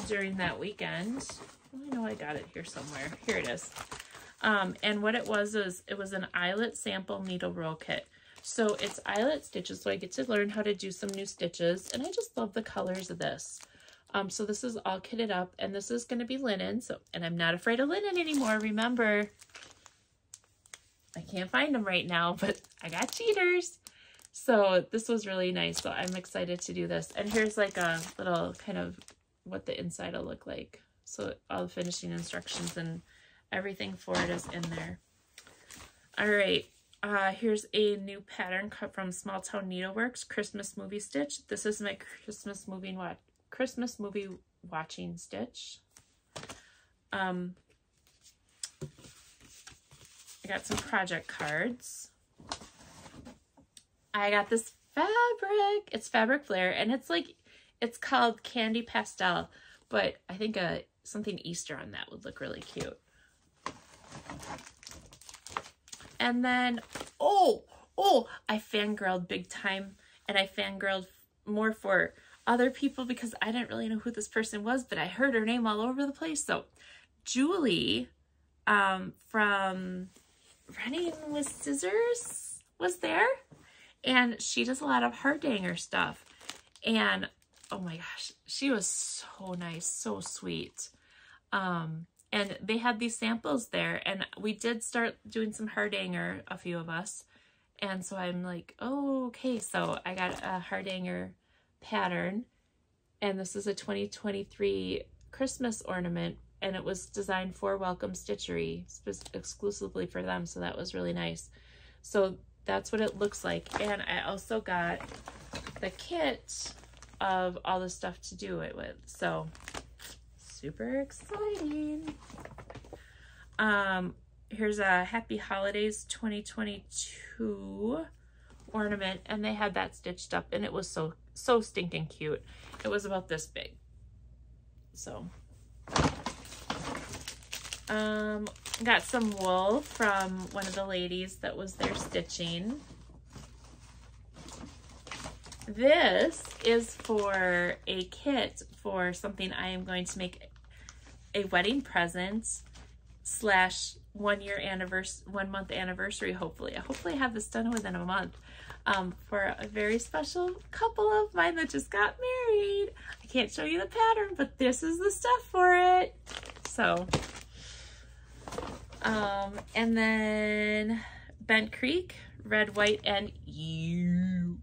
during that weekend. I know I got it here somewhere. Here it is. And what it was is it was an eyelet sample needle roll kit. So it's eyelet stitches, so I get to learn how to do some new stitches, and I just love the colors of this. So this is all kitted up, and this is going to be linen. So, and I'm not afraid of linen anymore. Remember, I can't find them right now, but I got cheaters. So this was really nice. So I'm excited to do this. And here's like a little kind of what the inside will look like. So all the finishing instructions and everything for it is in there. All right. Here's a new pattern cut from Small Town Needleworks, Christmas Movie Stitch. This is my Christmas movie watching stitch. I got some project cards. I got this fabric. It's Fabric Flare, and it's called Candy Pastel, but I think something Easter on that would look really cute. And then, I fangirled big time, and I fangirled more for other people because I didn't really know who this person was, but I heard her name all over the place. So Julie from Running with Scissors was there, and she does a lot of Hardanger stuff. And oh my gosh, she was so nice, so sweet. And they had these samples there, and we did start doing some Hardanger, a few of us. And so I'm like, oh, okay. So I got a Hardanger pattern, and this is a 2023 Christmas ornament, and it was designed for Welcome Stitchery, exclusively for them. So that was really nice. So that's what it looks like. And I also got the kit of all the stuff to do it with. So super exciting. Here's a Happy Holidays 2022 ornament, and they had that stitched up, and it was so stinking cute. It was about this big. So got some wool from one of the ladies that was there stitching. This is for a kit for something I am going to make a wedding present / 1 month anniversary, hopefully. I have this done within a month for a very special couple of mine that just got married. I can't show you the pattern, but this is the stuff for it. So, and then Bent Creek, Red, White, and You.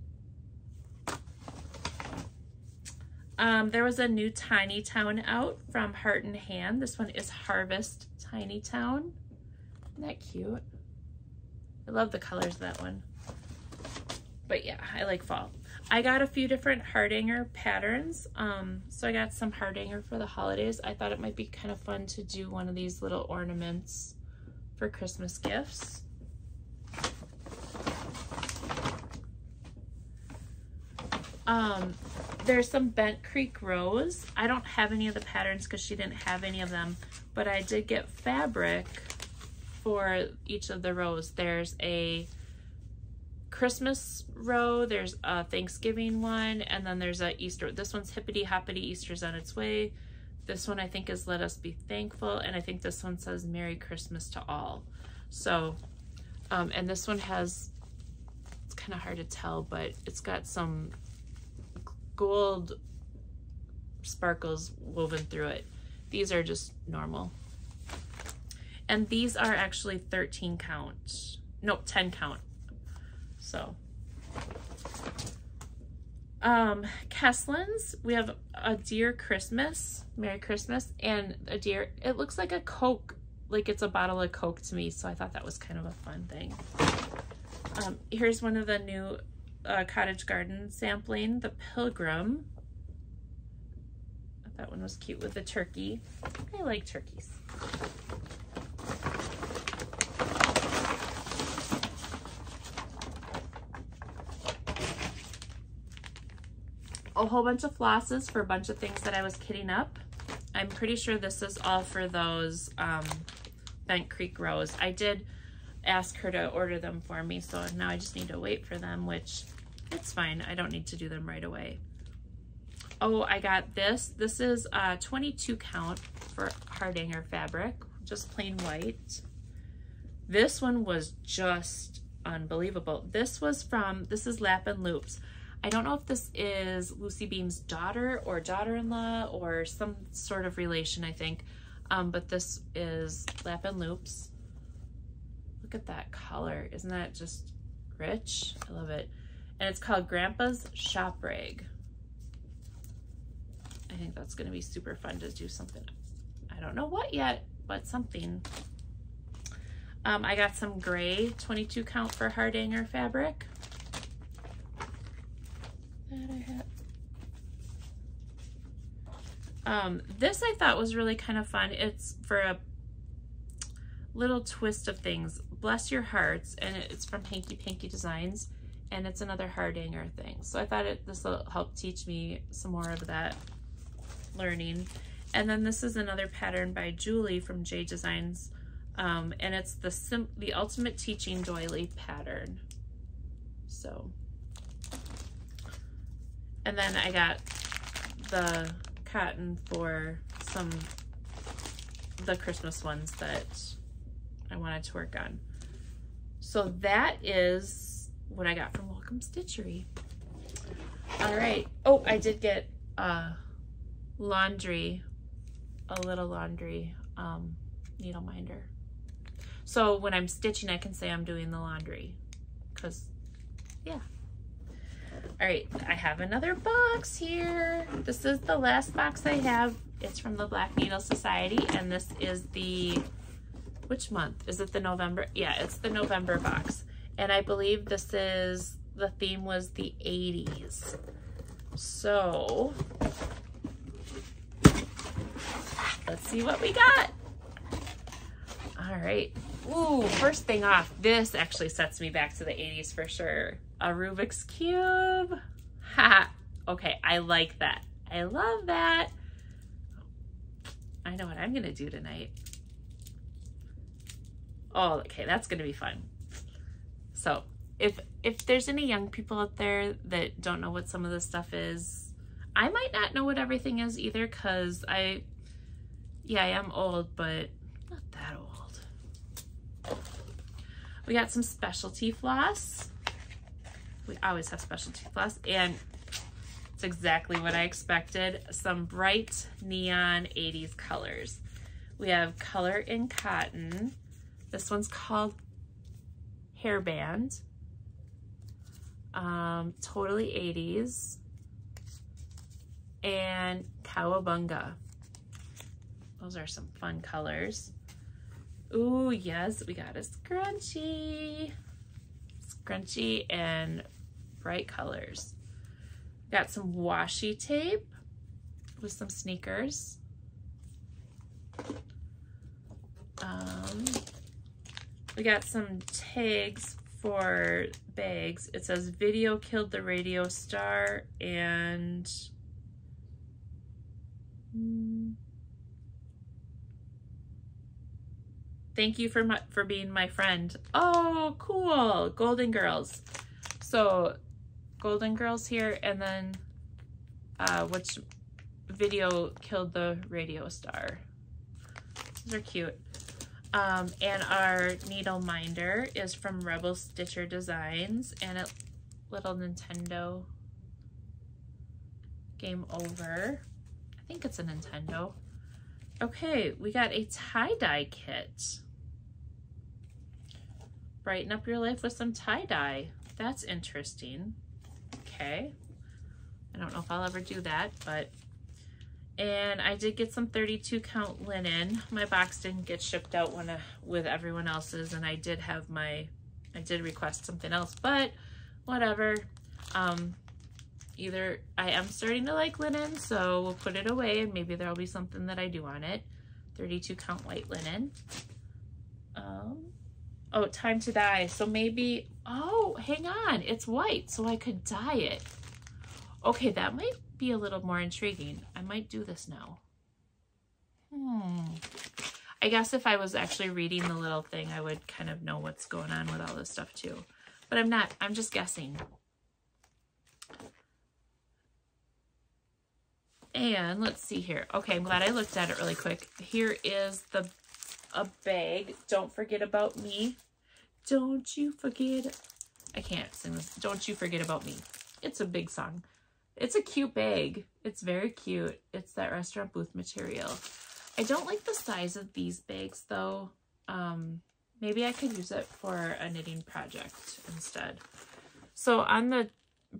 There was a new Tiny Town out from Heart and Hand. This one is Harvest Tiny Town. Isn't that cute? I love the colors of that one. But yeah, I like fall. I got a few different Hardanger patterns. So I got some Hardanger for the holidays. I thought it might be kind of fun to do one of these little ornaments for Christmas gifts. there's some Bent Creek Rose. I don't have any of the patterns because she didn't have any of them, but I did get fabric for each of the rows. There's a Christmas row, there's a Thanksgiving one, and then there's a Easter. This one's Hippity Hoppity, Easter's on its way. This one I think is Let Us Be Thankful, and I think this one says Merry Christmas to All. So, and this one has, it's kind of hard to tell, but it's got some gold sparkles woven through it. These are just normal. And these are actually 13 count. Nope, 10 count. So, Kesslin's, we have a Dear Christmas, Merry Christmas, and a deer. It looks like a Coke, like it's a bottle of Coke to me, so I thought that was kind of a fun thing. Here's one of the new Cottage Garden sampling, the Pilgrim. That one was cute with the turkey. I like turkeys. A whole bunch of flosses for a bunch of things that I was kitting up. I'm pretty sure this is all for those Bent Creek Rose. I did ask her to order them for me, so now I just need to wait for them, which it's fine. I don't need to do them right away. Oh, I got this. This is 22 count for Hardanger fabric, just plain white. This one was just unbelievable. This is Lap and Loops. I don't know if this is Lucy Beam's daughter or daughter-in-law or some sort of relation, I think. But this is Lap and Loops. Look at that color. Isn't that just rich? I love it. And it's called Grandpa's Shop Rag. I think that's going to be super fun to do something. I don't know what yet, but something. I got some gray 22 count for Hardanger fabric. This I thought was really kind of fun. It's for a little twist of things. Bless Your Hearts, and it's from Hanky Panky Designs, and it's another Hardanger thing. So I thought this will help teach me some more of that learning. And then this is another pattern by Julie from J Designs, and it's the Ultimate Teaching Doily pattern. So, and then I got the cotton for the Christmas ones that I wanted to work on. So that is what I got from Welcome Stitchery. All right. Oh, I did get laundry, a little laundry needle minder. So when I'm stitching, I can say I'm doing the laundry, because yeah. All right, I have another box here. This is the last box I have. It's from the Black Needle Society, and this is the, which month? Is it the November? Yeah, it's the November box. And I believe this is, the theme was the 80s. So, let's see what we got. All right. Ooh, first thing off, this actually sets me back to the 80s for sure. A Rubik's Cube. Ha! Okay, I like that. I love that. I know what I'm gonna do tonight. Oh, okay, that's gonna be fun. So, if there's any young people out there that don't know what some of this stuff is, I might not know what everything is either, because I am old, but not that old. We got some specialty floss. We always have specialty floss, and it's exactly what I expected. Some bright neon 80s colors. We have Color in Cotton. This one's called Hairband. Totally 80s. And Cowabunga. Those are some fun colors. Ooh, yes, we got a scrunchie. Scrunchie and bright colors. Got some washi tape with some sneakers. We got some tags for bags. It says Video Killed the Radio Star and Thank you for being my friend. Oh, cool. Golden Girls. So, Golden Girls here, and then which video killed the radio star. These are cute. And our needle minder is from Rebel Stitcher Designs, and a little Nintendo Game Over. I think it's a Nintendo. Okay, we got a tie-dye kit. Brighten up your life with some tie-dye. That's interesting. Okay. I don't know if I'll ever do that, but... And I did get some 32 count linen. My box didn't get shipped out with everyone else's, and I did request something else, but whatever. Either I am starting to like linen, so we'll put it away, and maybe there'll be something that I do on it. 32 count white linen. Oh, time to dye. So maybe, oh, hang on, it's white, so I could dye it. Okay, that might be a little more intriguing. I might do this now. I guess if I was actually reading the little thing, I would kind of know what's going on with all this stuff too. But I'm not, I'm just guessing. And let's see here. Okay, I'm glad I looked at it really quick. Here is a bag. Don't forget about me. Don't you forget. I can't sing this. Don't you forget about me. It's a big song. It's a cute bag. It's very cute. It's that restaurant booth material. I don't like the size of these bags though. Maybe I could use it for a knitting project instead. So on the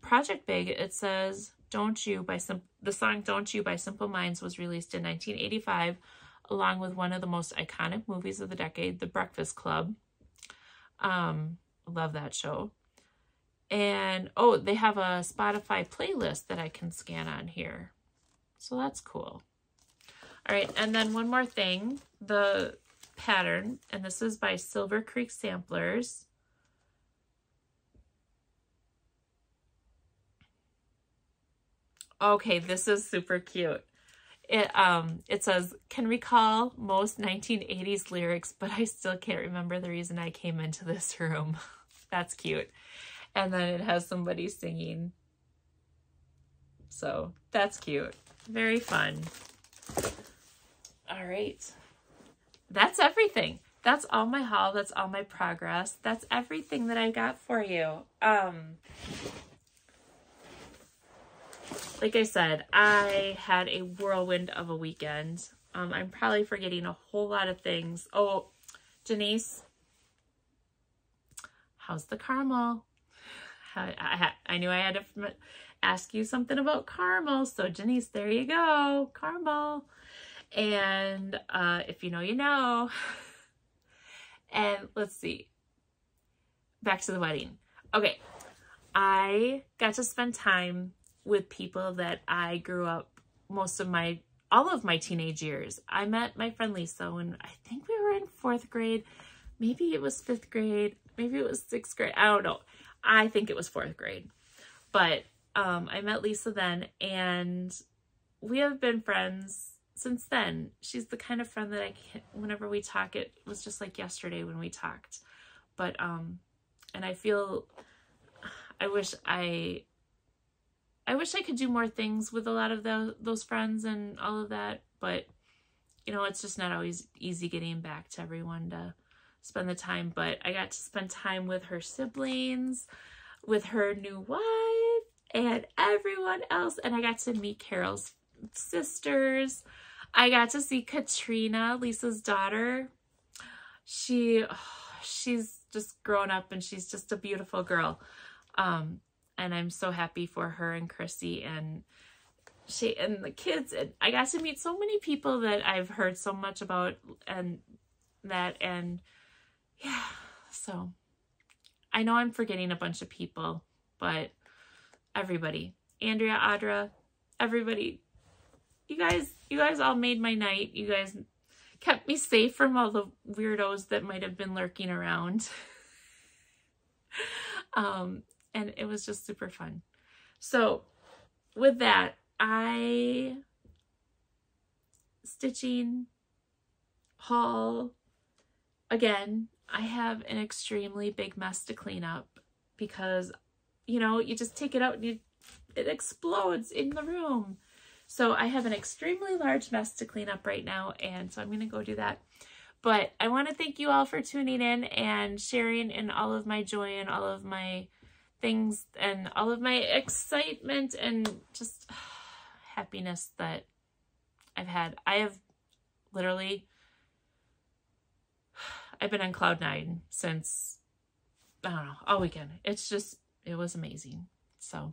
project bag, it says, Don't You by the song Don't You by Simple Minds was released in 1985, along with one of the most iconic movies of the decade, The Breakfast Club. Love that show. And, oh, they have a Spotify playlist that I can scan on here. So that's cool. All right, and then one more thing, the pattern, and this is by Silver Creek Samplers. Okay, this is super cute. It says, can recall most 1980s lyrics, but I still can't remember the reason I came into this room. That's cute. And then it has somebody singing. So that's cute. Very fun. All right. That's everything. That's all my haul. That's all my progress. That's everything that I got for you. Like I said, I had a whirlwind of a weekend. I'm probably forgetting a whole lot of things. Oh, Janice, how's the caramel? I knew I had to ask you something about caramel. So Janice, there you go, caramel. And if you know, you know. And let's see. Back to the wedding. Okay, I got to spend time with people that I grew up all of my teenage years. I met my friend Lisa when I think we were in 4th grade. Maybe it was 5th grade. Maybe it was 6th grade. I don't know. I think it was 4th grade. But I met Lisa then, and we have been friends since then. She's the kind of friend that whenever we talk, it was just like yesterday when we talked. But, and I feel, I wish I could do more things with a lot of those friends and all of that, but you know, it's just not always easy getting back to everyone to spend the time. But I got to spend time with her siblings, with her new wife, and everyone else. And I got to meet Carol's sisters. I got to see Katrina, Lisa's daughter. She's just grown up, and she's just a beautiful girl. And I'm so happy for her and Chrissy and the kids. And I got to meet so many people that I've heard so much about, and yeah, so I know I'm forgetting a bunch of people, but everybody, Andrea, Audra, everybody, you guys all made my night. You guys kept me safe from all the weirdos that might have been lurking around. And it was just super fun. So with that, I stitching haul. Again, I have an extremely big mess to clean up because, you know, you just take it out and it explodes in the room. So I have an extremely large mess to clean up right now, and so I'm going to go do that. But I want to thank you all for tuning in and sharing in all of my joy and all of my things and all of my excitement and just happiness that I've had. I have literally, I've been on cloud 9 since, I don't know, all weekend. It's just, it was amazing. So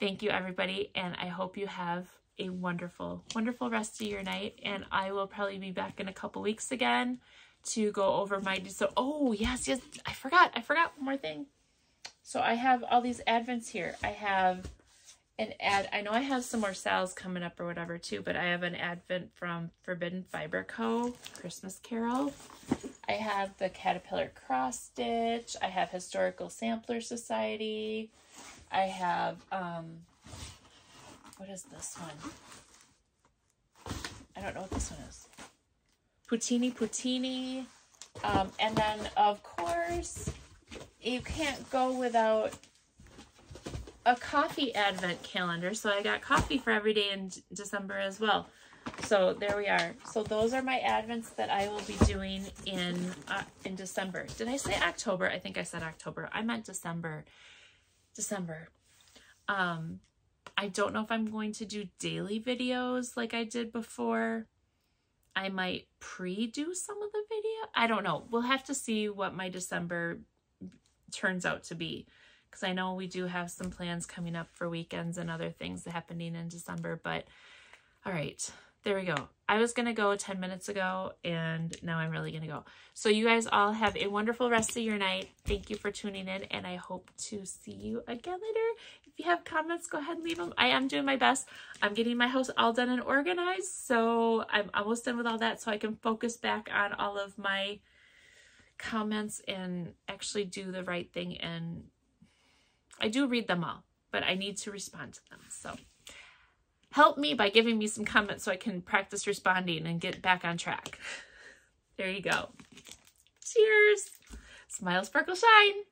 thank you, everybody, and I hope you have a wonderful, wonderful rest of your night, and I will probably be back in a couple weeks again to go over my, so, oh, yes, I forgot one more thing. So I have all these advents here. I have an I know I have some more sales coming up or whatever too, but I have an advent from Forbidden Fiber Co. Christmas Carol. I have the Caterpillar Cross Stitch. I have Historical Sampler Society. I have, what is this one? I don't know what this one is. Poutini. And then, of course, you can't go without a coffee advent calendar. So I got coffee for every day in December as well. So there we are. So those are my advents that I will be doing in December. Did I say October? I think I said October. I meant December. I don't know if I'm going to do daily videos like I did before. I might pre-do some of the video. I don't know. We'll have to see what my December turns out to be, because I know we do have some plans coming up for weekends and other things happening in December. But all right, there we go. I was going to go 10 minutes ago, and now I'm really going to go. So you guys all have a wonderful rest of your night. Thank you for tuning in, and I hope to see you again later. If you have comments, go ahead and leave them. I am doing my best. I'm getting my house all done and organized, so I'm almost done with all that, so I can focus back on all of my comments and actually do the right thing. And I do read them all, but I need to respond to them. So help me by giving me some comments so I can practice responding and get back on track. There you go. Cheers. Smile, sparkle, shine.